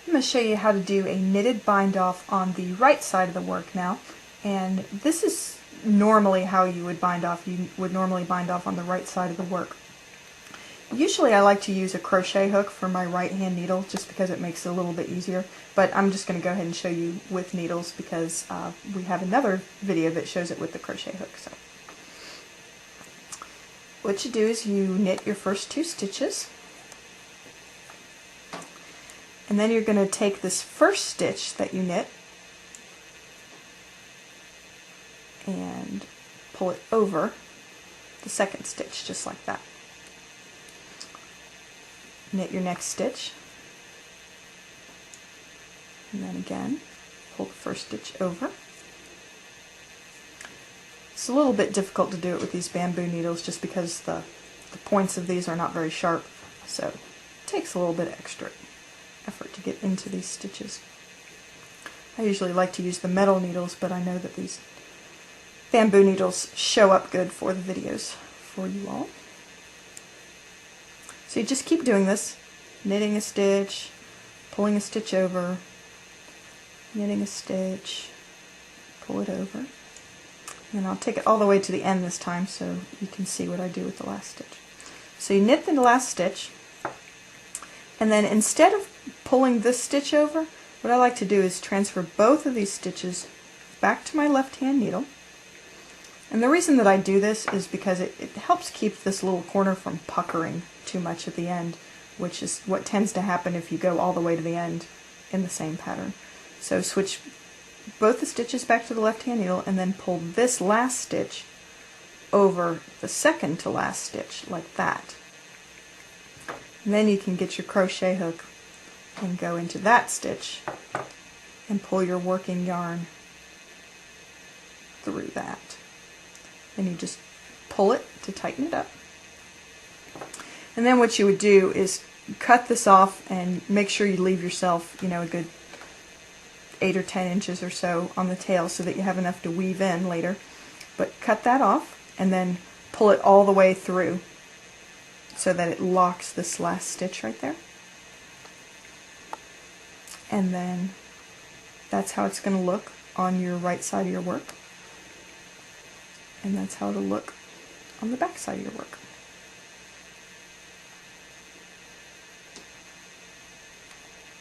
I'm going to show you how to do a knitted bind off on the right side of the work now, and this is normally how you would bind off. You would normally bind off on the right side of the work. Usually I like to use a crochet hook for my right hand needle just because it makes it a little bit easier, but I'm just going to go ahead and show you with needles because we have another video that shows it with the crochet hook. So what you do is you knit your first 2 stitches, and then you're going to take this first stitch that you knit and pull it over the second stitch just like that. Knit your next stitch, and then again pull the first stitch over. It's a little bit difficult to do it with these bamboo needles just because the points of these are not very sharp, so it takes a little bit of extra effort to get into these stitches. I usually like to use the metal needles, but I know that these bamboo needles show up good for the videos for you all. So you just keep doing this, knitting a stitch, pulling a stitch over, knitting a stitch, pull it over, and I'll take it all the way to the end this time so you can see what I do with the last stitch. So you knit the last stitch, and then instead of pulling this stitch over, what I like to do is transfer both of these stitches back to my left hand needle. And the reason that I do this is because it helps keep this little corner from puckering too much at the end, which is what tends to happen if you go all the way to the end in the same pattern. So switch both the stitches back to the left hand needle and then pull this last stitch over the second to last stitch like that. And then you can get your crochet hook and go into that stitch and pull your working yarn through that. And you just pull it to tighten it up. And then what you would do is cut this off and make sure you leave yourself, a good 8 or 10 inches or so on the tail so that you have enough to weave in later. But cut that off and then pull it all the way through so that it locks this last stitch right there. And then that's how it's going to look on your right side of your work. And that's how it'll look on the back side of your work.